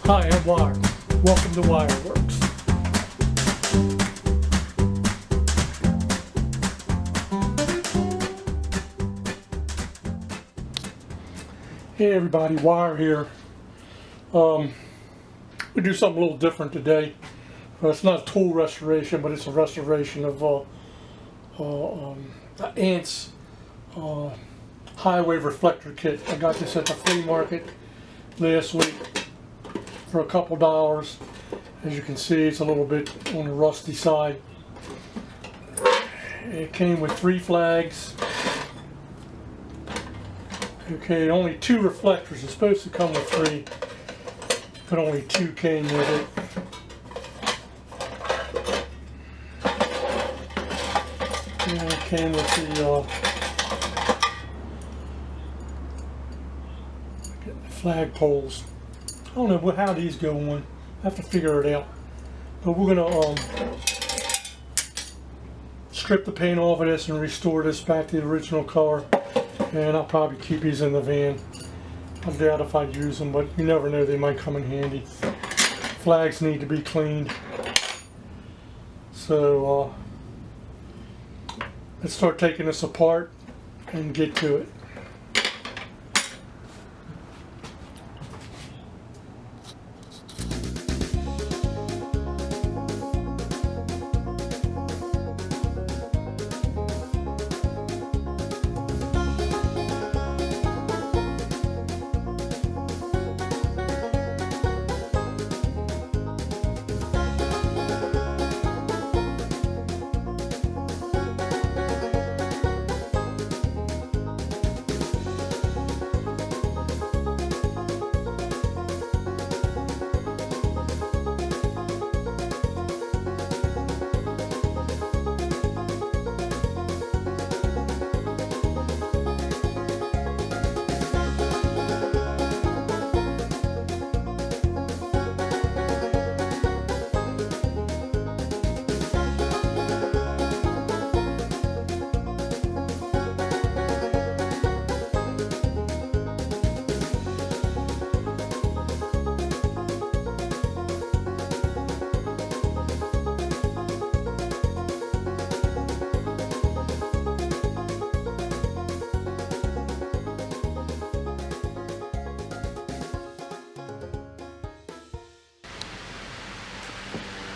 Hi, I'm Wire. Welcome to Wireworks. Hey everybody, Wire here. We do something a little different today. It's not a tool restoration, but it's a restoration of the Anthes highway reflector kit. I got this at the flea market last week for a couple dollars. As you can see, it's a little bit on the rusty side. It came with 3 flags. Okay, only 2 reflectors. It's supposed to come with 3, but only 2 came with it. And it came with the flag poles. I don't know how these go on. I have to figure it out. But we're gonna strip the paint off of this and restore this back to the original color. And I'll probably keep these in the van. I doubt if I use them, but you never know, they might come in handy. Flags need to be cleaned. So let's start taking this apart and get to it.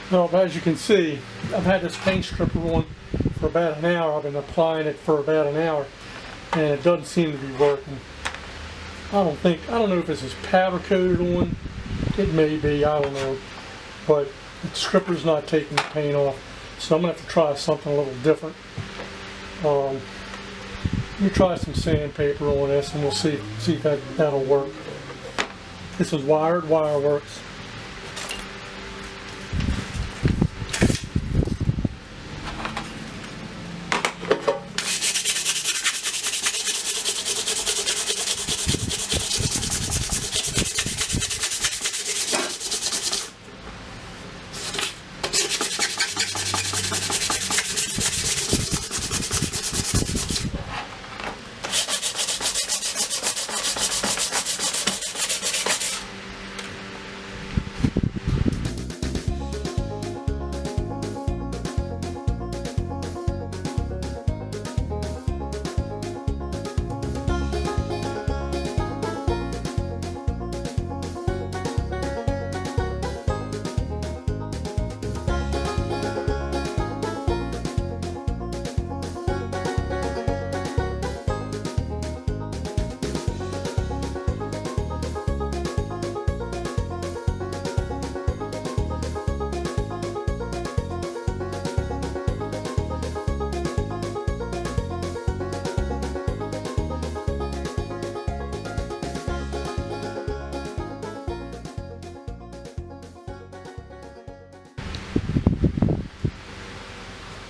Well, as you can see, I've had this paint stripper on for about an hour. I've been applying it for about an hour, and it doesn't seem to be working. I don't know if this is powder coated on. It may be, I don't know. But the stripper's not taking the paint off, so I'm going to have to try something a little different. Let me try some sandpaper on this, and we'll see if that'll work. This is Wireworks.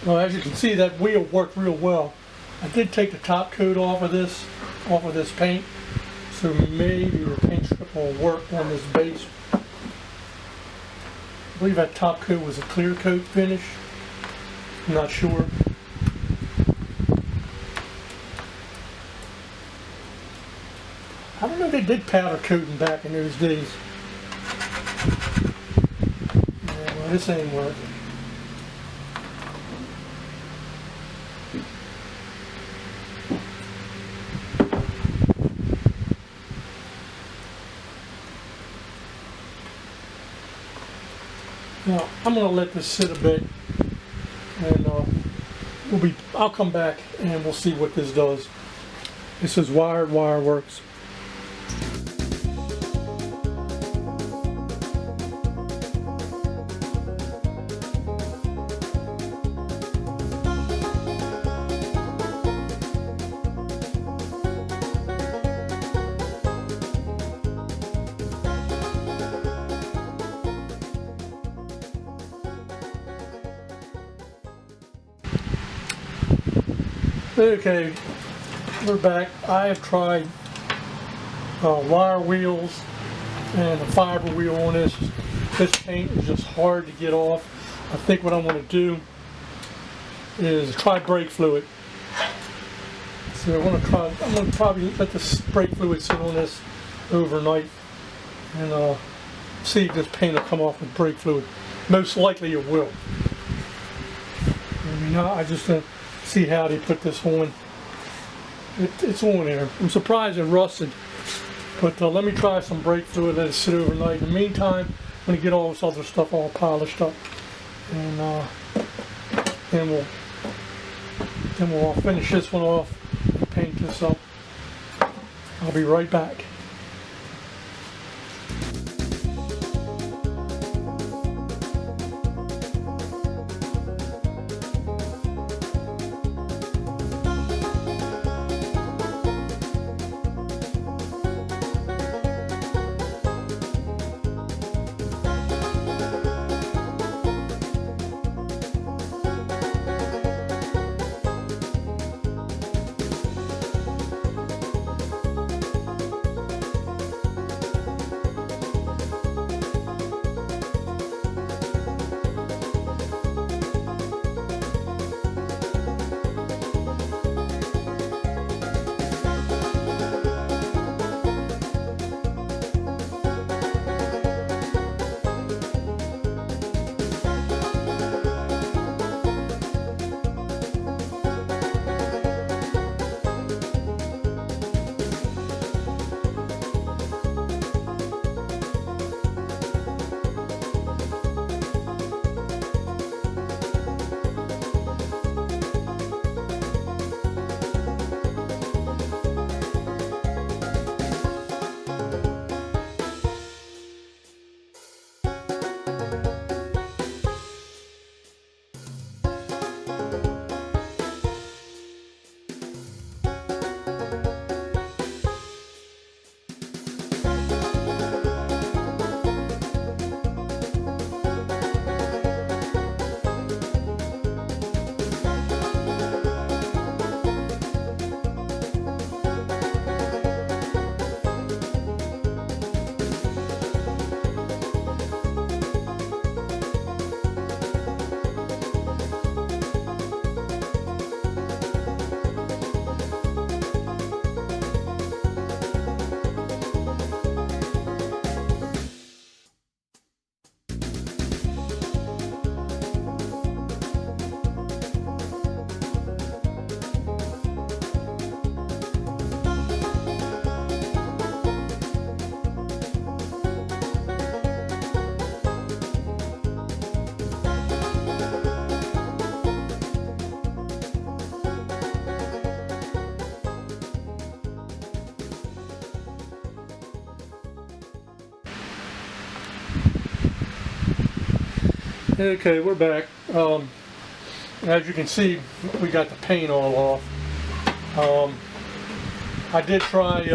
Well, as you can see, that wheel worked real well. I did take the top coat off of this paint, so maybe the paint strip will work on this base. I believe that top coat was a clear coat finish. I'm not sure. I don't know if they did powder coating back in those days. this ain't working. Now, I'm going to let this sit a bit, and I'll come back and we'll see what this does. This is wired wire works. Okay, we're back. I have tried wire wheels and a fiber wheel on this. This paint is just hard to get off. I think what I'm going to do is try brake fluid. So I'm going to probably let this brake fluid sit on this overnight and see if this paint will come off with brake fluid. Most likely it will. I mean, I just see how they put this on. It's on there. I'm surprised it rusted, but let me try some brake fluid, let it sit overnight. In the meantime, I'm going to get all this other stuff all polished up, and then we'll finish this one off and paint this up. I'll be right back. Okay, we're back. As you can see, we got the paint all off. I did try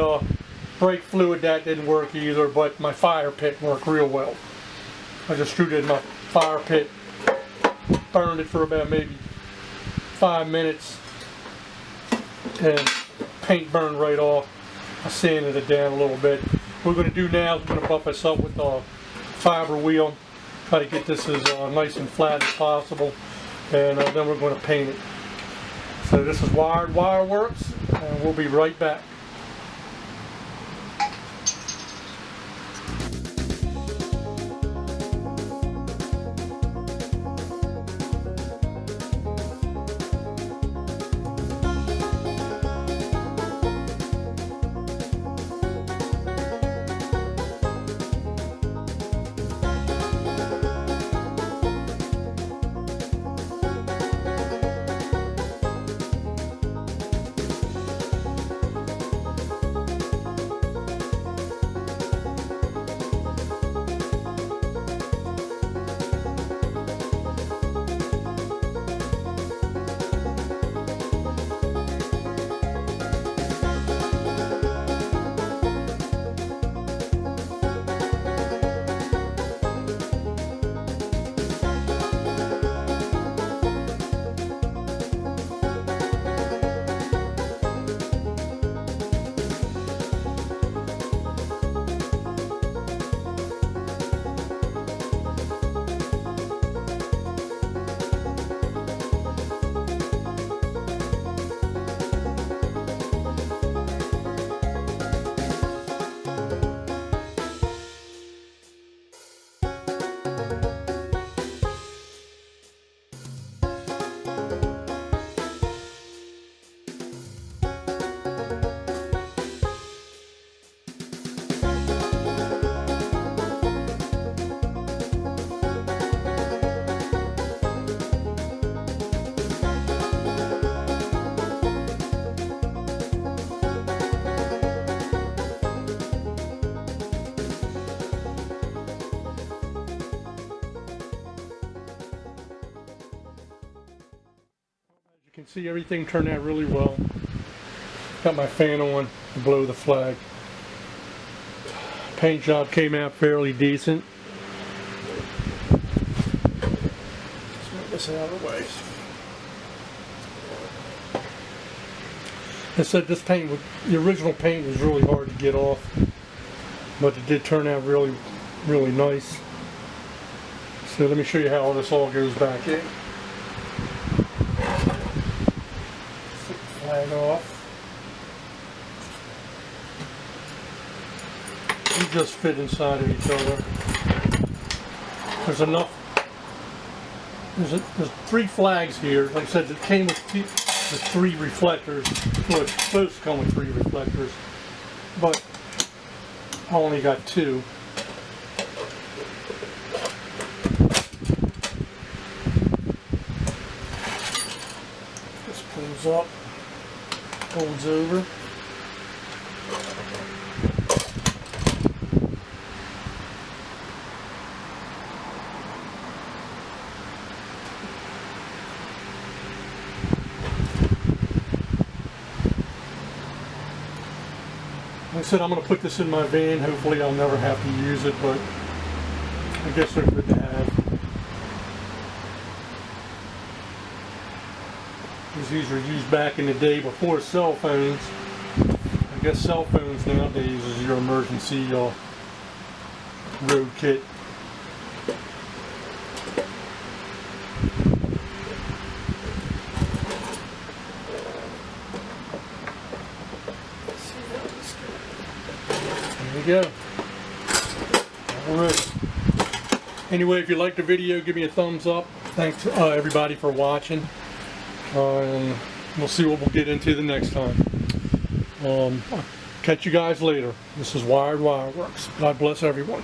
brake fluid, that didn't work either, but my fire pit worked real well. I just threw it in my fire pit, burned it for about maybe 5 minutes, and paint burned right off. I sanded it down a little bit. What we're going to do now is we're going to buff this up with a fiber wheel. Try to get this as nice and flat as possible, and then we're going to paint it. So this is wired wire works, and we'll be right back. You can see everything turned out really well. Got my fan on to blow the flag. Paint job came out fairly decent. Let's get this out of the way. I said this paint, the original paint was really hard to get off, but it did turn out really, really nice. So let me show you how all this all goes back in. Take the flag off. They just fit inside of each other. There's enough. There's 3 flags here. Like I said, it came with 3 reflectors. Well, it's supposed to come with 3 reflectors, but I only got 2. This pulls up, folds over. Like I said, I'm going to put this in my van. Hopefully I'll never have to use it, but I guess they're good to have. These were used back in the day before cell phones. I guess cell phones nowadays is your emergency road kit. There you go. Alright. Anyway, if you liked the video, give me a thumbs up. Thanks everybody for watching. And we'll see what we'll get into the next time. I'll catch you guys later. This is Wired Wireworks. God bless everyone.